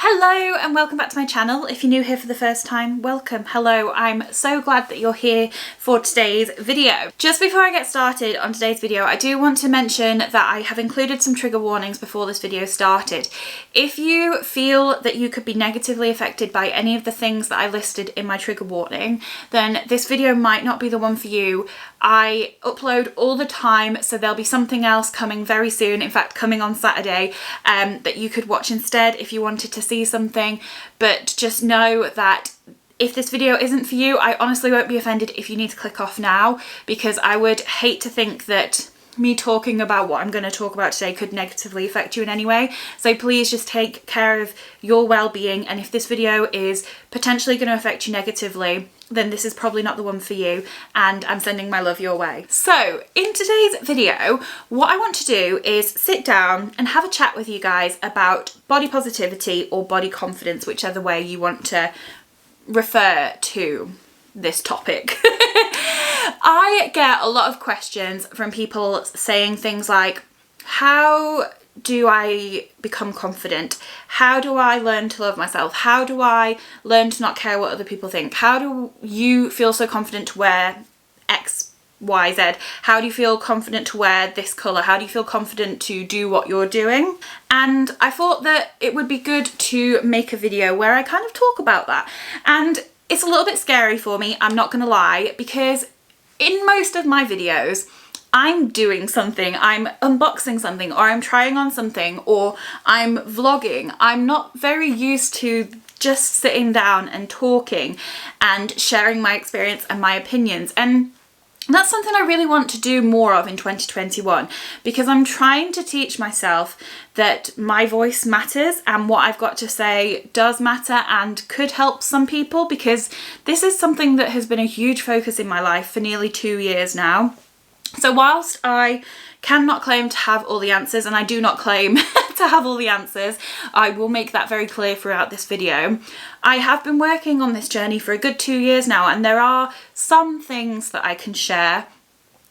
Hello and welcome back to my channel. If you're new here for the first time, welcome. Hello, I'm so glad that you're here for today's video. Just before I get started on today's video, I do want to mention that I have included some trigger warnings before this video started. If you feel that you could be negatively affected by any of the things that I listed in my trigger warning, then this video might not be the one for you. I upload all the time, so there'll be something else coming very soon, in fact coming on Saturday, that you could watch instead if you wanted to see something. But just know that if this video isn't for you, I honestly won't be offended if you need to click off now, because I would hate to think that me talking about what I'm going to talk about today could negatively affect you in any way. So please just take care of your well-being, and if this video is potentially going to affect you negatively, then this is probably not the one for you, and I'm sending my love your way. So in today's video, what I want to do is sit down and have a chat with you guys about body positivity or body confidence, whichever way you want to refer to this topic. I get a lot of questions from people saying things like, how do I become confident? How do I learn to love myself? How do I learn to not care what other people think? How do you feel so confident to wear X, Y, Z? How do you feel confident to wear this colour? How do you feel confident to do what you're doing? And I thought that it would be good to make a video where I kind of talk about that. And it's a little bit scary for me, I'm not gonna lie, because in most of my videos, I'm doing something, I'm unboxing something, or I'm trying on something, or I'm vlogging. I'm not very used to just sitting down and talking and sharing my experience and my opinions. And that's something I really want to do more of in 2021, because I'm trying to teach myself that my voice matters and what I've got to say does matter and could help some people, because this is something that has been a huge focus in my life for nearly 2 years now. So whilst I cannot claim to have all the answers, and I do not claim to have all the answers, I will make that very clear throughout this video, I have been working on this journey for a good 2 years now, and there are some things that I can share.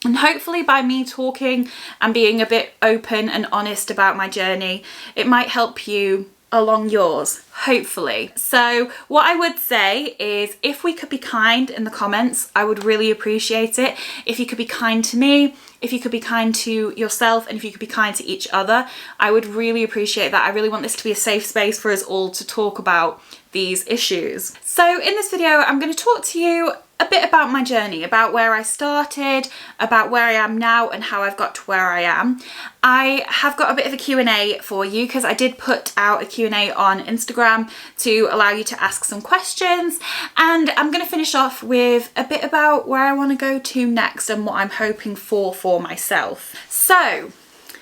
And hopefully by me talking and being a bit open and honest about my journey, it might help you along yours, hopefully. So what I would say is, if we could be kind in the comments, I would really appreciate it. If you could be kind to me, if you could be kind to yourself, and if you could be kind to each other, I would really appreciate that. I really want this to be a safe space for us all to talk about these issues. So in this video, I'm going to talk to you a bit about my journey, about where I started, about where I am now, and how I've got to where I am. I have got a bit of a Q&A for you, because I did put out a Q&A on Instagram to allow you to ask some questions, and I'm going to finish off with a bit about where I want to go to next and what I'm hoping for myself. So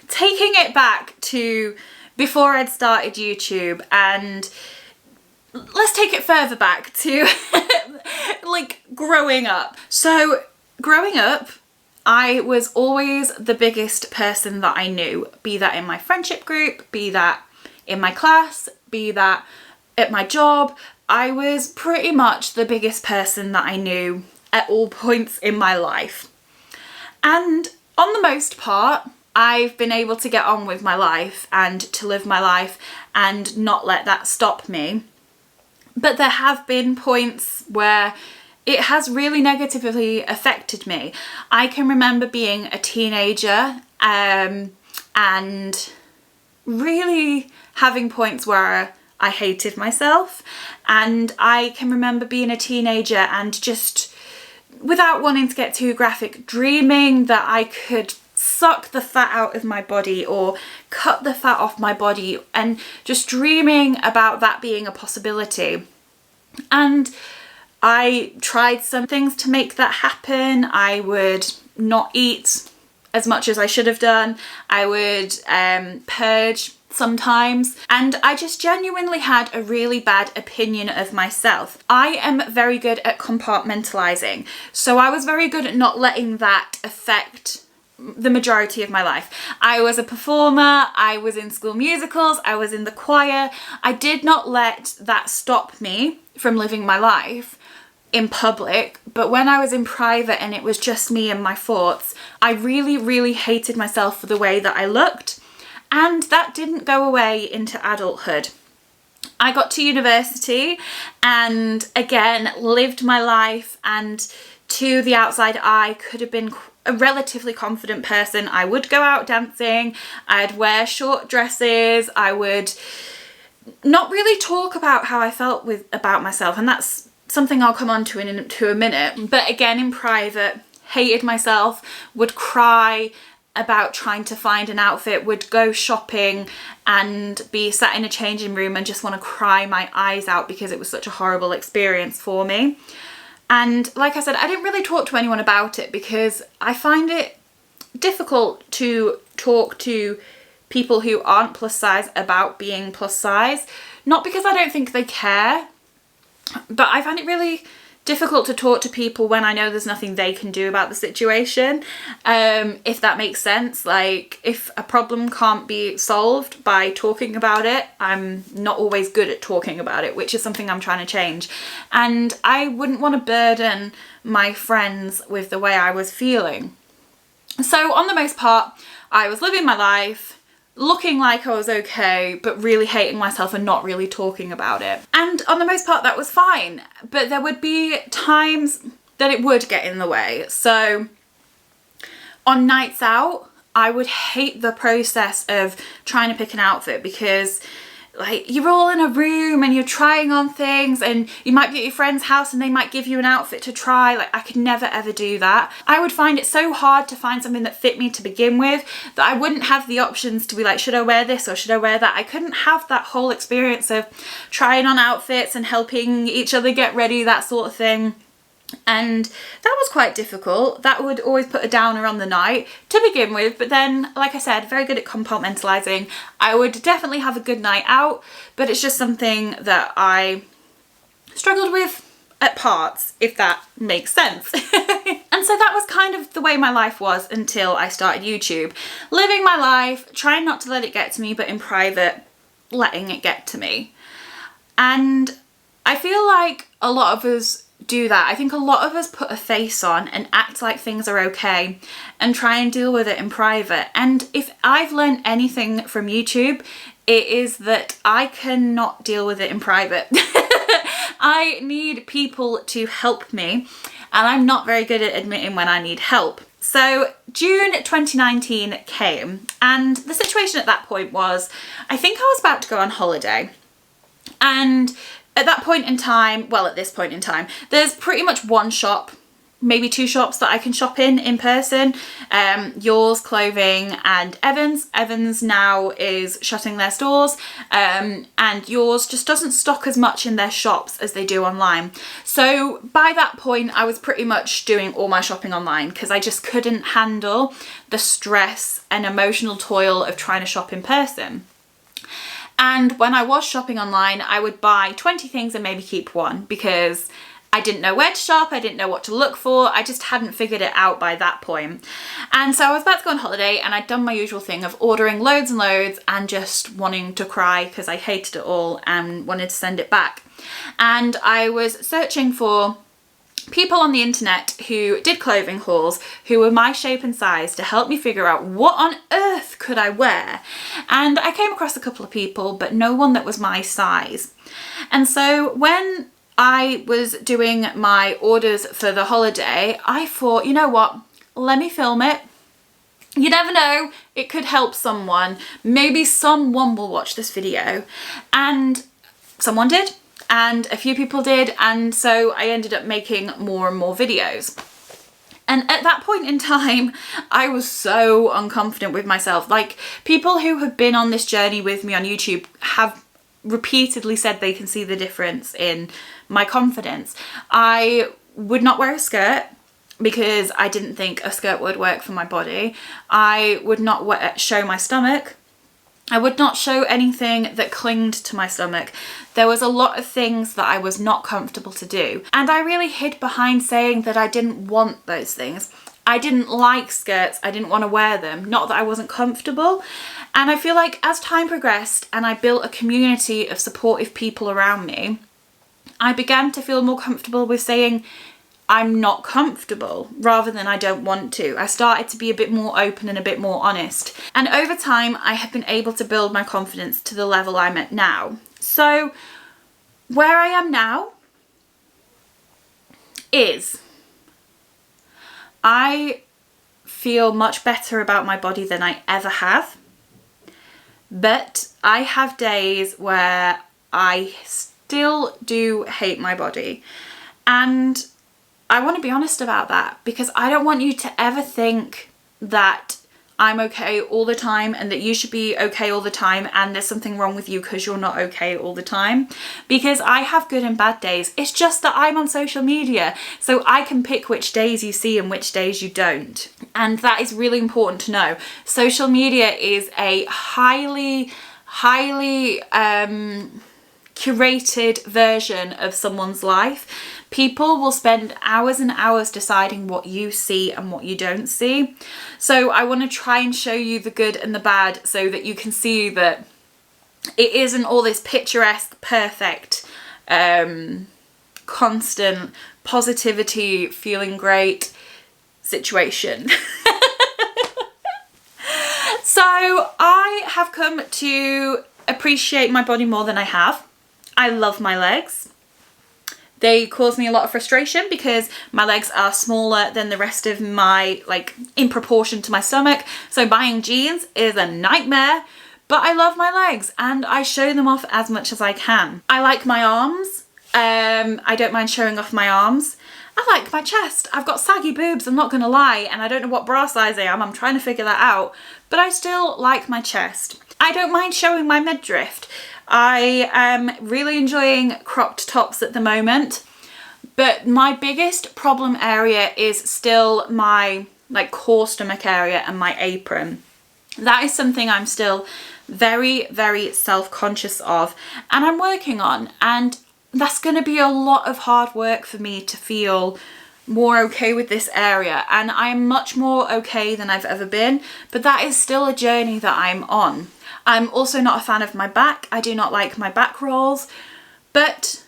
taking it back to before I'd started YouTube, and let's take it further back to like growing up. So growing up, I was always the biggest person that I knew, be that in my friendship group, be that in my class, be that at my job. I was pretty much the biggest person that I knew at all points in my life. And on the most part, I've been able to get on with my life and to live my life and not let that stop me. But there have been points where it has really negatively affected me. I can remember being a teenager and really having points where I hated myself. And I can remember being a teenager and just, without wanting to get too graphic, dreaming that I could suck the fat out of my body or cut the fat off my body, and just dreaming about that being a possibility. And I tried some things to make that happen. I would not eat as much as I should have done. I would purge sometimes, and I just genuinely had a really bad opinion of myself. I am very good at compartmentalizing, so I was very good at not letting that affect the majority of my life. I was a performer, I was in school musicals, I was in the choir. I did not let that stop me from living my life in public, but when I was in private and it was just me and my thoughts, I really hated myself for the way that I looked, and that didn't go away into adulthood. I got to university and again lived my life, and to the outside eye could have been a relatively confident person. I would go out dancing, I'd wear short dresses, I would not really talk about how I felt about myself, and that's something I'll come on to in a minute. But again, in private, hated myself, would cry about trying to find an outfit, would go shopping and be sat in a changing room and just want to cry my eyes out because it was such a horrible experience for me. And like I said, I didn't really talk to anyone about it because I find it difficult to talk to people who aren't plus size about being plus size. Not because I don't think they care, but I find it really difficult to talk to people when I know there's nothing they can do about the situation, if that makes sense. Like, if a problem can't be solved by talking about it, I'm not always good at talking about it, which is something I'm trying to change. And I wouldn't want to burden my friends with the way I was feeling. So on the most part, I was living my life, looking like I was okay, but really hating myself and not really talking about it. And on the most part, that was fine. But there would be times that it would get in the way. So on nights out, I would hate the process of trying to pick an outfit because, like, you're all in a room and you're trying on things, and you might be at your friend's house and they might give you an outfit to try. Like, I could never ever do that. I would find it so hard to find something that fit me to begin with that I wouldn't have the options to be like, should I wear this or should I wear that? I couldn't have that whole experience of trying on outfits and helping each other get ready, that sort of thing. And that was quite difficult. That would always put a downer on the night to begin with, but then, like I said, very good at compartmentalizing. I would definitely have a good night out, but it's just something that I struggled with at parts, if that makes sense. And so that was kind of the way my life was until I started YouTube. Living my life, trying not to let it get to me, but in private, letting it get to me. And I feel like a lot of us do that. I think a lot of us put a face on and act like things are okay and try and deal with it in private. And if I've learned anything from YouTube, it is that I cannot deal with it in private. I need people to help me, and I'm not very good at admitting when I need help. So June 2019 came, and the situation at that point was, I think I was about to go on holiday, and at that point in time, well, at this point in time, there's pretty much one shop, maybe two shops that I can shop in person. Yours Clothing and Evans. Evans now is shutting their stores, and Yours just doesn't stock as much in their shops as they do online. So by that point, I was pretty much doing all my shopping online because I just couldn't handle the stress and emotional toil of trying to shop in person. And when I was shopping online, I would buy 20 things and maybe keep one because I didn't know where to shop, I didn't know what to look for, I just hadn't figured it out by that point. And so I was about to go on holiday and I'd done my usual thing of ordering loads and loads and just wanting to cry because I hated it all and wanted to send it back. And I was searching for people on the internet who did clothing hauls who were my shape and size to help me figure out what on earth could I wear. And I came across a couple of people, but no one that was my size. And so when I was doing my orders for the holiday, I thought, you know what, let me film it. You never know, it could help someone. Maybe someone will watch this video. And someone did. And a few people did, and so I ended up making more and more videos. And at that point in time, I was so unconfident with myself. Like, people who have been on this journey with me on YouTube have repeatedly said they can see the difference in my confidence. I would not wear a skirt because I didn't think a skirt would work for my body. I would not show my stomach. I would not show anything that clinged to my stomach. There was a lot of things that I was not comfortable to do. And I really hid behind saying that I didn't want those things. I didn't like skirts, I didn't want to wear them. Not that I wasn't comfortable. And I feel like as time progressed and I built a community of supportive people around me, I began to feel more comfortable with saying, I'm not comfortable, rather than I don't want to. I started to be a bit more open and a bit more honest. And over time, I have been able to build my confidence to the level I'm at now. So where I am now is I feel much better about my body than I ever have. But I have days where I still do hate my body. And I want to be honest about that, because I don't want you to ever think that I'm okay all the time and that you should be okay all the time and there's something wrong with you because you're not okay all the time. Because I have good and bad days. It's just that I'm on social media, so I can pick which days you see and which days you don't. And that is really important to know. Social media is a highly curated version of someone's life. People will spend hours and hours deciding what you see and what you don't see. So I want to try and show you the good and the bad so that you can see that it isn't all this picturesque, perfect, constant positivity, feeling great situation. So I have come to appreciate my body more than I have. I love my legs. They cause me a lot of frustration because my legs are smaller than the rest of my, like, in proportion to my stomach. So buying jeans is a nightmare, but I love my legs and I show them off as much as I can. I like my arms. I don't mind showing off my arms. I like my chest. I've got saggy boobs, I'm not gonna lie, and I don't know what bra size I am. I'm trying to figure that out, but I still like my chest. I don't mind showing my midriff. I am really enjoying cropped tops at the moment, but my biggest problem area is still my core stomach area and my apron. That is something I'm still very self-conscious of and I'm working on, and that's going to be a lot of hard work for me to feel more okay with this area, and I'm much more okay than I've ever been, but that is still a journey that I'm on. I'm also not a fan of my back. I do not like my back rolls, but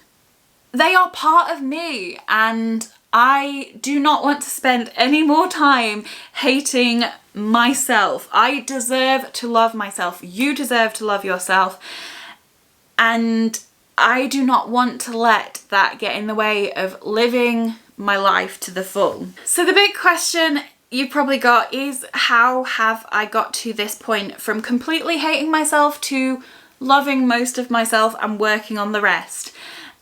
they are part of me and I do not want to spend any more time hating myself. I deserve to love myself. You deserve to love yourself, and I do not want to let that get in the way of living my life to the full. So the big question you've probably got is, how have I got to this point from completely hating myself to loving most of myself and working on the rest?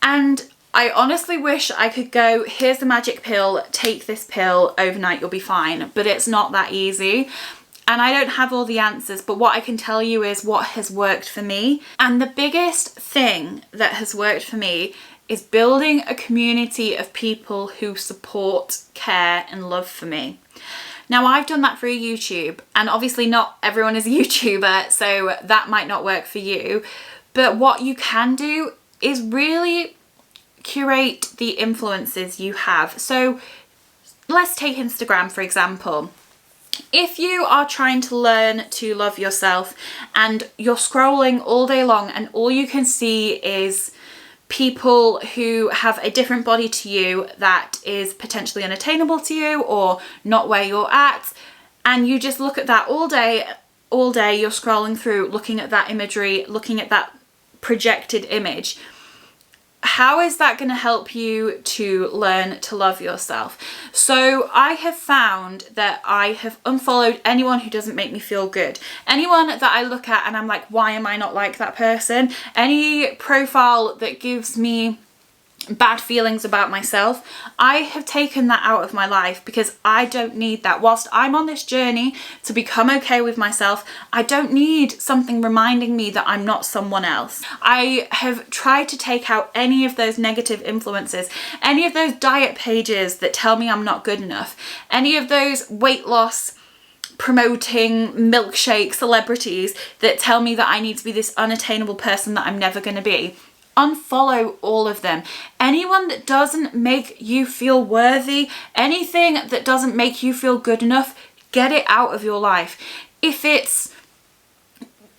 And I honestly wish I could go, here's the magic pill, take this pill, overnight you'll be fine, but it's not that easy. And I don't have all the answers, but what I can tell you is what has worked for me. And the biggest thing that has worked for me is building a community of people who support, care, and love for me. Now, I've done that through YouTube, and obviously not everyone is a YouTuber, so that might not work for you. But what you can do is really curate the influences you have. So let's take Instagram, for example. If you are trying to learn to love yourself and you're scrolling all day long and all you can see is people who have a different body to you that is potentially unattainable to you or not where you're at, and you just look at that all day, you're scrolling through, looking at that imagery, looking at that projected image, how is that going to help you to learn to love yourself? So I have found that I have unfollowed anyone who doesn't make me feel good. Anyone that I look at and I'm like, why am I not like that person? Any profile that gives me bad feelings about myself, I have taken that out of my life because I don't need that. Whilst I'm on this journey to become okay with myself, I don't need something reminding me that I'm not someone else. I have tried to take out any of those negative influences, any of those diet pages that tell me I'm not good enough, any of those weight loss promoting milkshake celebrities that tell me that I need to be this unattainable person that I'm never going to be. Unfollow all of them. Anyone that doesn't make you feel worthy, anything that doesn't make you feel good enough, get it out of your life. If it's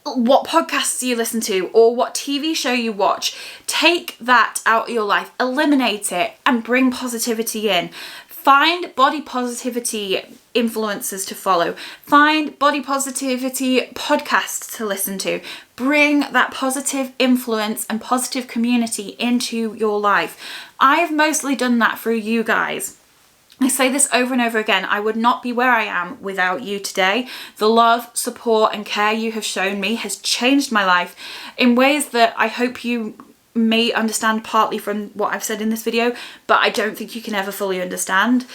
what podcasts you listen to or what TV show you watch, take that out of your life, eliminate it and bring positivity in. Find body positivity influencers to follow. Find body positivity podcasts to listen to. Bring that positive influence and positive community into your life. I've mostly done that through you guys. I say this over and over again, I would not be where I am without you today. The love, support and care you have shown me has changed my life in ways that I hope you may understand partly from what I've said in this video, but I don't think you can ever fully understand.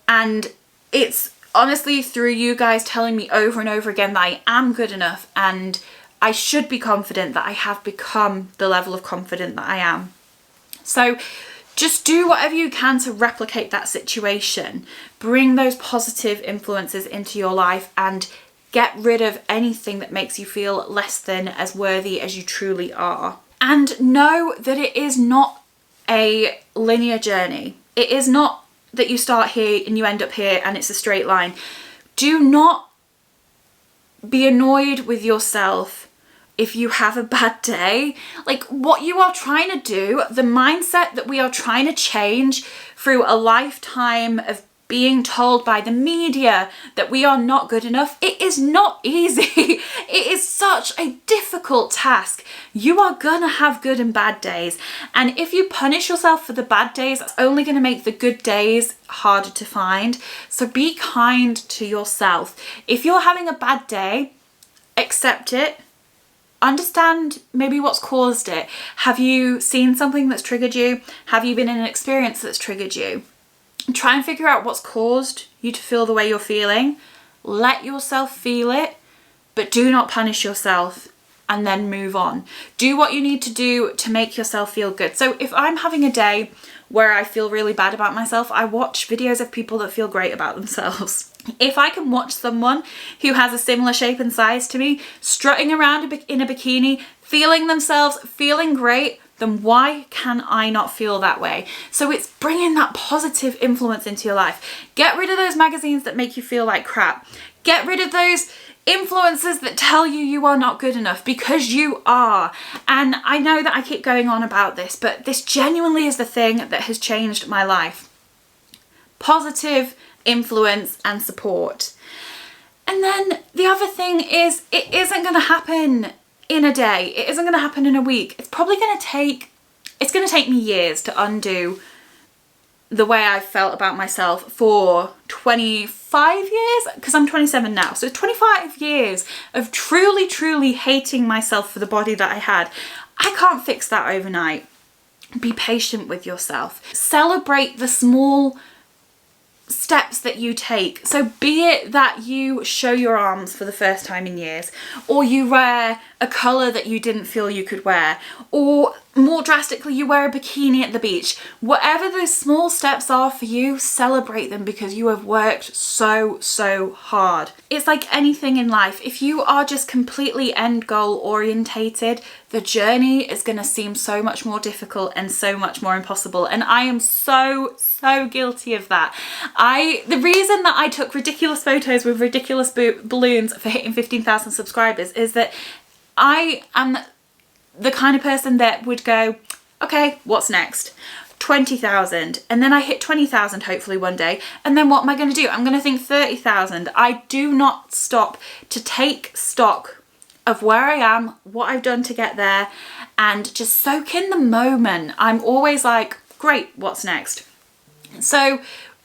And it's honestly through you guys telling me over and over again that I am good enough and I should be confident, that I have become the level of confident that I am. So just do whatever you can to replicate that situation. Bring those positive influences into your life and get rid of anything that makes you feel less than as worthy as you truly are. And know that it is not a linear journey. It is not that you start here and you end up here and it's a straight line. Do not be annoyed with yourself if you have a bad day. Like, what you are trying to do, the mindset that we are trying to change through a lifetime of being told by the media that we are not good enough, it is not easy. It is such a difficult task. You are gonna have good and bad days. And if you punish yourself for the bad days, that's only gonna make the good days harder to find. So be kind to yourself. If you're having a bad day, accept it. Understand maybe what's caused it. Have you seen something that's triggered you? Have you been in an experience that's triggered you? Try and figure out what's caused you to feel the way you're feeling. Let yourself feel it, but do not punish yourself and then move on. Do what you need to do to make yourself feel good. So if I'm having a day where I feel really bad about myself, I watch videos of people that feel great about themselves. If I can watch someone who has a similar shape and size to me, strutting around in a bikini, feeling themselves, feeling great, then why can I not feel that way? So it's bringing that positive influence into your life. Get rid of those magazines that make you feel like crap. Get rid of those influencers that tell you you are not good enough, because you are. And I know that I keep going on about this, but this genuinely is the thing that has changed my life. Positive influence and support. And then the other thing is, it isn't going to happen in a day. It isn't going to happen in a week. It's probably going to take me years to undo the way I felt about myself for 25 years, because I'm 27 now. So 25 years of truly hating myself for the body that I had. I can't fix that overnight. Be patient with yourself. Celebrate the small steps that you take. So be it that you show your arms for the first time in years, or you wear a colour that you didn't feel you could wear, or more drastically, you wear a bikini at the beach. Whatever those small steps are for you, celebrate them, because you have worked so hard. It's like anything in life. If you are just completely end goal orientated, the journey is going to seem so much more difficult and so much more impossible. And I am so guilty of that. The reason that I took ridiculous photos with ridiculous balloons for hitting 15,000 subscribers is that I am the kind of person that would go, okay, what's next? 20,000, and then I hit 20,000 hopefully one day, and then what am I going to do? I'm going to think 30,000. I do not stop to take stock of where I am, what I've done to get there, and just soak in the moment. I'm always like, great, what's next? So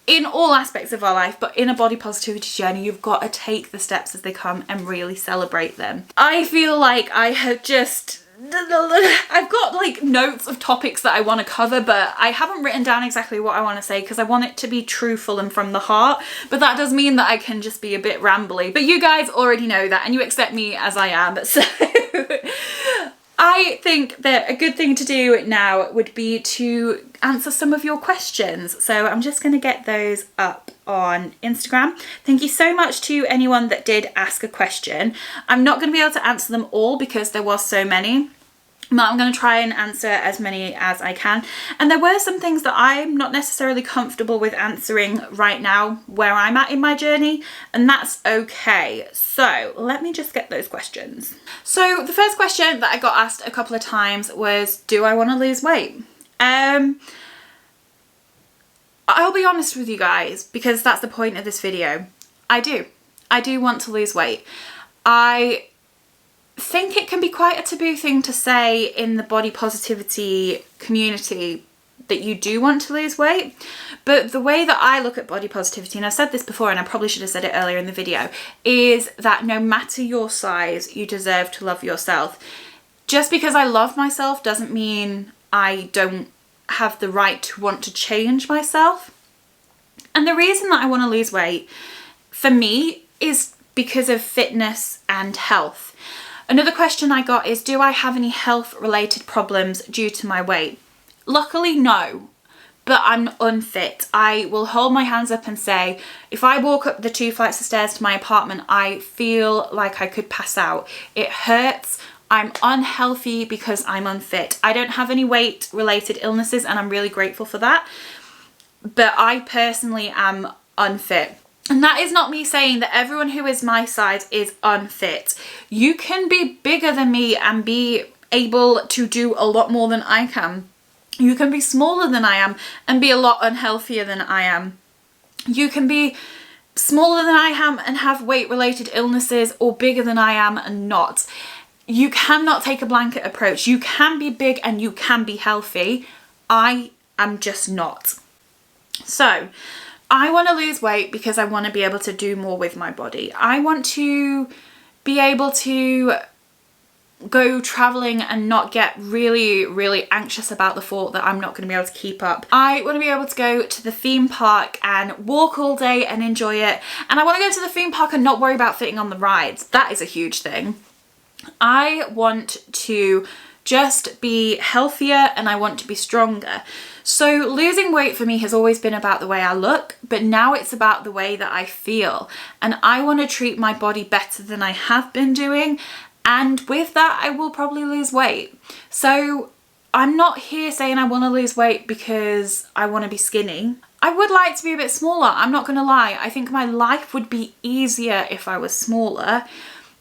in all aspects of our life, but in a body positivity journey, you've got to take the steps as they come and really celebrate them. I feel like I have I've got like notes of topics that I want to cover, but I haven't written down exactly what I want to say because I want it to be truthful and from the heart. But that does mean that I can just be a bit rambly. But you guys already know that and you accept me as I am. So I think that a good thing to do now would be to answer some of your questions. So I'm just going to get those up on Instagram. Thank you so much to anyone that did ask a question. I'm not going to be able to answer them all because there was so many. But I'm going to try and answer as many as I can. And there were some things that I'm not necessarily comfortable with answering right now where I'm at in my journey, and that's okay. So let me just get those questions. So the first question that I got asked a couple of times was, do I want to lose weight? I'll be honest with you guys, because that's the point of this video. I do want to lose weight. I think it can be quite a taboo thing to say in the body positivity community that you do want to lose weight, but the way that I look at body positivity, and I've said this before and I probably should have said it earlier in the video, is that no matter your size, you deserve to love yourself. Just because I love myself doesn't mean I don't have the right to want to change myself. And the reason that I want to lose weight for me is because of fitness and health. Another question I got is, do I have any health related problems due to my weight? Luckily, no, but I'm unfit. I will hold my hands up and say, if I walk up the 2 flights of stairs to my apartment, I feel like I could pass out. It hurts. I'm unhealthy because I'm unfit. I don't have any weight related illnesses and I'm really grateful for that. But I personally am unfit. And that is not me saying that everyone who is my size is unfit. You can be bigger than me and be able to do a lot more than I can. You can be smaller than I am and be a lot unhealthier than I am. You can be smaller than I am and have weight related illnesses, or bigger than I am and not. You cannot take a blanket approach. You can be big and you can be healthy. I am just not. So I want to lose weight because I want to be able to do more with my body. I want to be able to go traveling and not get really, really anxious about the thought that I'm not going to be able to keep up. I want to be able to go to the theme park and walk all day and enjoy it. And I want to go to the theme park and not worry about fitting on the rides. That is a huge thing. I want to just be healthier and I want to be stronger. So losing weight for me has always been about the way I look, but now it's about the way that I feel. And I want to treat my body better than I have been doing. And with that, I will probably lose weight. So I'm not here saying I want to lose weight because I want to be skinny. I would like to be a bit smaller. I'm not going to lie. I think my life would be easier if I was smaller.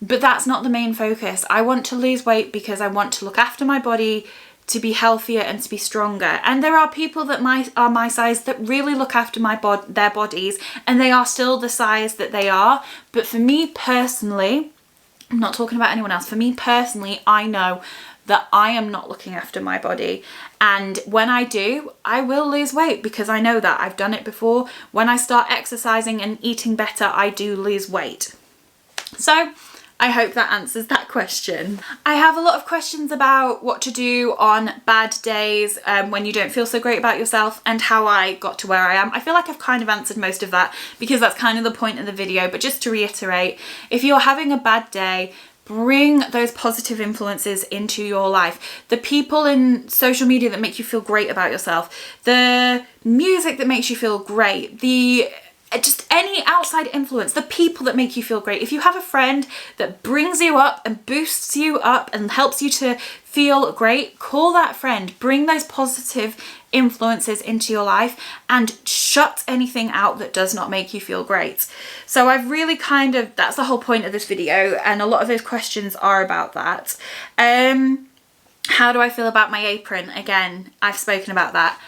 But that's not the main focus. I want to lose weight because I want to look after my body, to be healthier and to be stronger. And there are people that are my size that really look after their bodies and they are still the size that they are. But for me personally, I'm not talking about anyone else. For me personally, I know that I am not looking after my body. And when I do, I will lose weight because I know that. I've done it before. When I start exercising and eating better, I do lose weight. So I hope that answers that question. I have a lot of questions about what to do on bad days when you don't feel so great about yourself and how I got to where I am. I feel like I've kind of answered most of that because that's kind of the point of the video. But just to reiterate, if you're having a bad day, bring those positive influences into your life. The people in social media that make you feel great about yourself, the music that makes you feel great, just any outside influence, the people that make you feel great. If you have a friend that brings you up and boosts you up and helps you to feel great, call that friend. Bring those positive influences into your life and shut anything out that does not make you feel great. So I've really that's the whole point of this video, and a lot of those questions are about that. How do I feel about my apron? Again, I've spoken about that.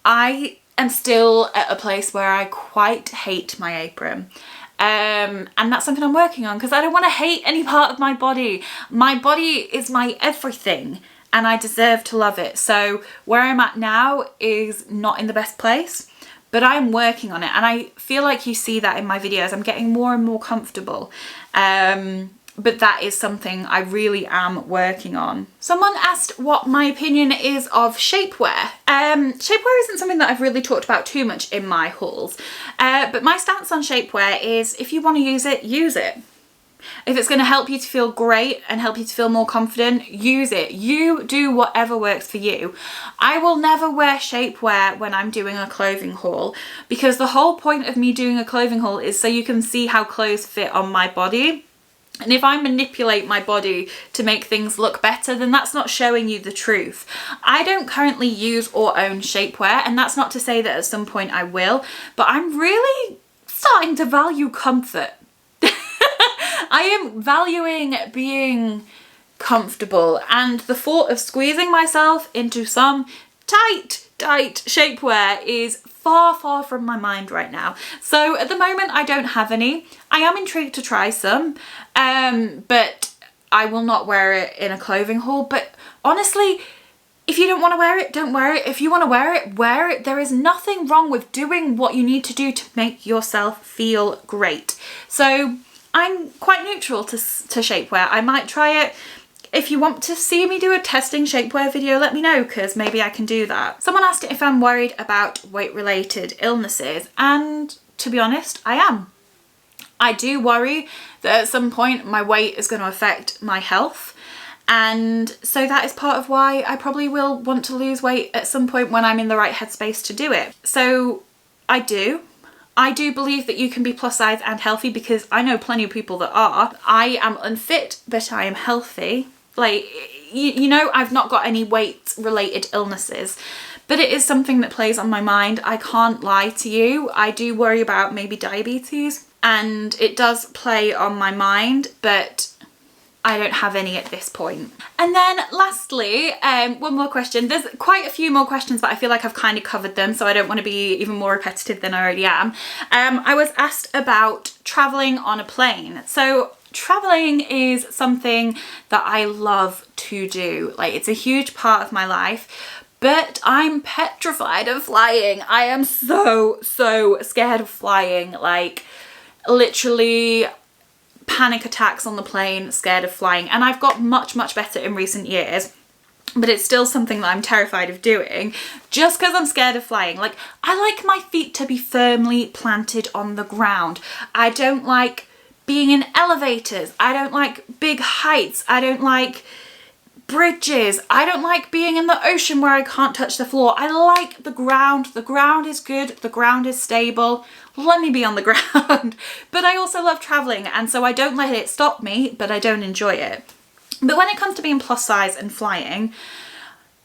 I am still at a place where I quite hate my apron. And that's something I'm working on because I don't want to hate any part of my body. My body is my everything and I deserve to love it. So where I'm at now is not in the best place, but I'm working on it. And I feel like you see that in my videos. I'm getting more and more comfortable. But that is something I really am working on. Someone asked what my opinion is of shapewear. Shapewear isn't something that I've really talked about too much in my hauls. But my stance on shapewear is if you want to use it, use it. If it's going to help you to feel great and help you to feel more confident, use it. You do whatever works for you. I will never wear shapewear when I'm doing a clothing haul because the whole point of me doing a clothing haul is so you can see how clothes fit on my body. And if I manipulate my body to make things look better, then that's not showing you the truth. I don't currently use or own shapewear, and that's not to say that at some point I will, but I'm really starting to value comfort. I am valuing being comfortable, and the thought of squeezing myself into some tight shapewear is far, far from my mind right now. So at the moment, I don't have any. I am intrigued to try some, but I will not wear it in a clothing haul. But honestly, if you don't want to wear it, don't wear it. If you want to wear it, wear it. There is nothing wrong with doing what you need to do to make yourself feel great. So I'm quite neutral to shapewear. I might try it. If you want to see me do a testing shapewear video, let me know, because maybe I can do that. Someone asked if I'm worried about weight-related illnesses, and to be honest, I am. I do worry that at some point my weight is going to affect my health, and so that is part of why I probably will want to lose weight at some point when I'm in the right headspace to do it. So I do believe that you can be plus size and healthy, because I know plenty of people that are. I am unfit, but I am healthy. Like, you know, I've not got any weight related illnesses, but it is something that plays on my mind. I can't lie to you. I do worry about maybe diabetes, and it does play on my mind, but I don't have any at this point. And then lastly, one more question. There's quite a few more questions, but I feel like I've kind of covered them, so I don't want to be even more repetitive than I already am. I was asked about traveling on a plane. So traveling is something that I love to do. Like, it's a huge part of my life, but I'm petrified of flying. I am so scared of flying. Like, literally panic attacks on the plane, scared of flying. And I've got much better in recent years, but it's still something that I'm terrified of doing just because I'm scared of flying. Like, I like my feet to be firmly planted on the ground. I don't like being in elevators. I don't like big heights. I don't like bridges. I don't like being in the ocean where I can't touch the floor. I like the ground. The ground is good. The ground is stable. Let me be on the ground. But I also love traveling, and so I don't let it stop me, but I don't enjoy it. But when it comes to being plus size and flying,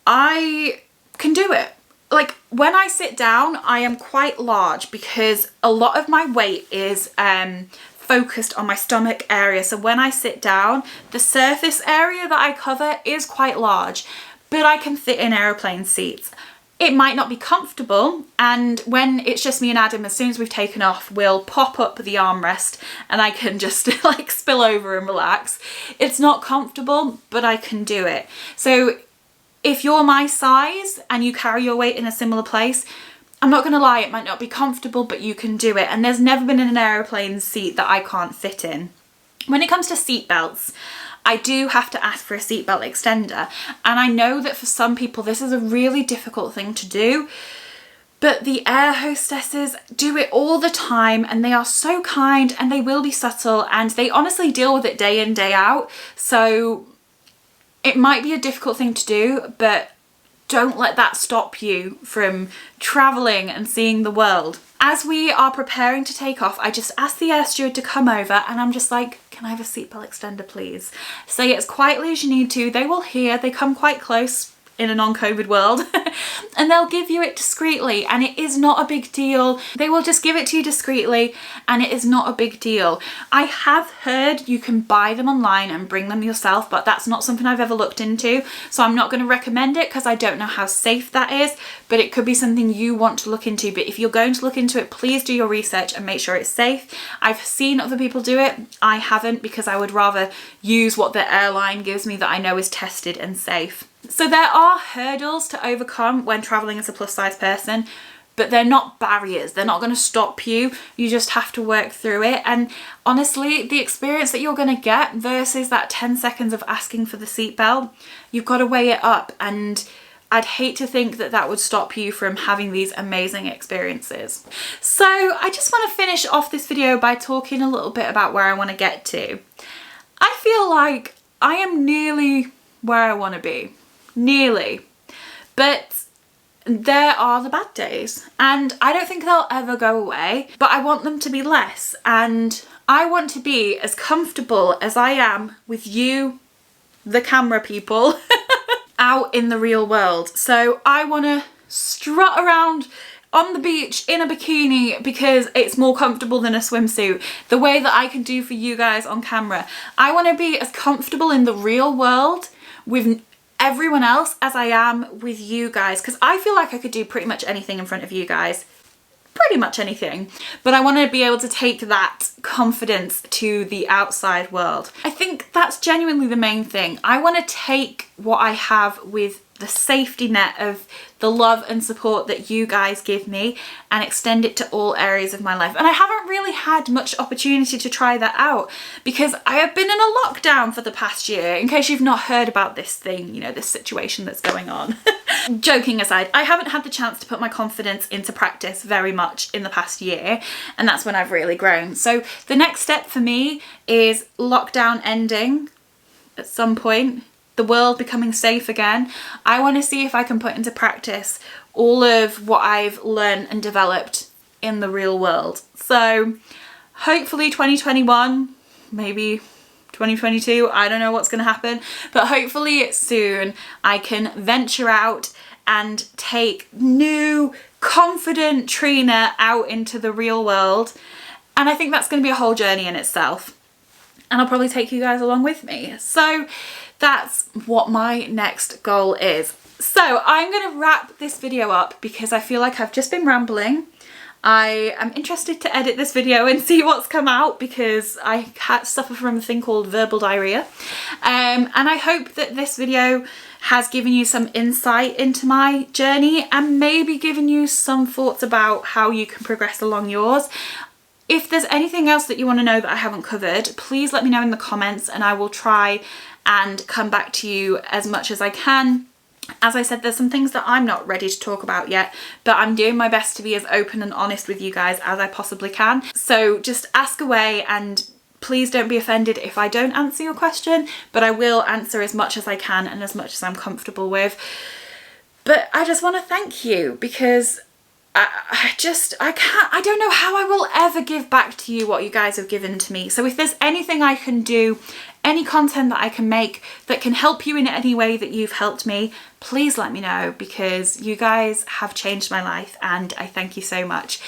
I can do it. Like, when I sit down, I am quite large because a lot of my weight is focused on my stomach area. So when I sit down, the surface area that I cover is quite large, but I can fit in aeroplane seats. It might not be comfortable, and when it's just me and Adam, as soon as we've taken off, we'll pop up the armrest and I can just like spill over and relax. It's not comfortable, but I can do it. So if you're my size and you carry your weight in a similar place, I'm not going to lie, it might not be comfortable, but you can do it. And there's never been an aeroplane seat that I can't fit in. When it comes to seat belts, I do have to ask for a seatbelt extender. And I know that for some people, this is a really difficult thing to do, but the air hostesses do it all the time, and they are so kind, and they will be subtle, and they honestly deal with it day in, day out. So it might be a difficult thing to do, but don't let that stop you from traveling and seeing the world. As we are preparing to take off, I just asked the air steward to come over, and I'm just like, can I have a seatbelt extender, please? Say it as quietly as you need to. They will hear. They come quite close in a non-COVID world and they'll give you it discreetly, and it is not a big deal. They will just give it to you discreetly, and it is not a big deal. I have heard you can buy them online and bring them yourself, but that's not something I've ever looked into, so I'm not going to recommend it because I don't know how safe that is, but it could be something you want to look into. But if you're going to look into it, please do your research and make sure it's safe. I've seen other people do it. I haven't, because I would rather use what the airline gives me that I know is tested and safe. So there are hurdles to overcome when traveling as a plus size person, but they're not barriers. They're not going to stop you. You just have to work through it. And honestly, the experience that you're going to get versus that 10 seconds of asking for the seatbelt, you've got to weigh it up. And I'd hate to think that that would stop you from having these amazing experiences. So I just want to finish off this video by talking a little bit about where I want to get to. I feel like I am nearly where I want to be. Nearly. But there are the bad days, and I don't think they'll ever go away, but I want them to be less, and I want to be as comfortable as I am with you, the camera people, out in the real world. So I want to strut around on the beach in a bikini because it's more comfortable than a swimsuit, the way that I can do for you guys on camera. I want to be as comfortable in the real world with everyone else as I am with you guys, because I feel like I could do pretty much anything in front of you guys. pretty much anything, but I want to be able to take that confidence to the outside world. I think that's genuinely the main thing. I want to take what I have with the safety net of the love and support that you guys give me and extend it to all areas of my life. And I haven't really had much opportunity to try that out because I have been in a lockdown for the past year, in case you've not heard about this thing, you know, this situation that's going on. Joking aside, I haven't had the chance to put my confidence into practice very much in the past year, and that's when I've really grown. So the next step for me is lockdown ending at some point, the world becoming safe again. I want to see if I can put into practice all of what I've learned and developed in the real world. So hopefully 2021, maybe 2022, I don't know what's going to happen, but hopefully soon I can venture out and take new, confident Trina out into the real world. And I think that's going to be a whole journey in itself. And I'll probably take you guys along with me. So that's what my next goal is. So I'm going to wrap this video up because I feel like I've just been rambling. I am interested to edit this video and see what's come out because I suffer from a thing called verbal diarrhea. And I hope that this video has given you some insight into my journey and maybe given you some thoughts about how you can progress along yours. If there's anything else that you want to know that I haven't covered, please let me know in the comments and I will try and come back to you as much as I can. As I said, there's some things that I'm not ready to talk about yet, but I'm doing my best to be as open and honest with you guys as I possibly can. So just ask away and please don't be offended if I don't answer your question, but I will answer as much as I can and as much as I'm comfortable with. But I just want to thank you because I don't know how I will ever give back to you what you guys have given to me. So if there's anything I can do, any content that I can make that can help you in any way that you've helped me, please let me know because you guys have changed my life and I thank you so much.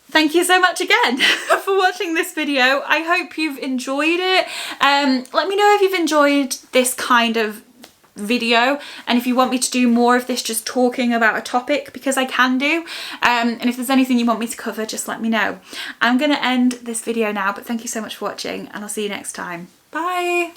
Thank you so much again for watching this video. I hope you've enjoyed it. Let me know if you've enjoyed this kind of video and if you want me to do more of this just talking about a topic, because I can do, and if there's anything you want me to cover, just let me know. I'm gonna end this video now, but thank you so much for watching and I'll see you next time. Bye.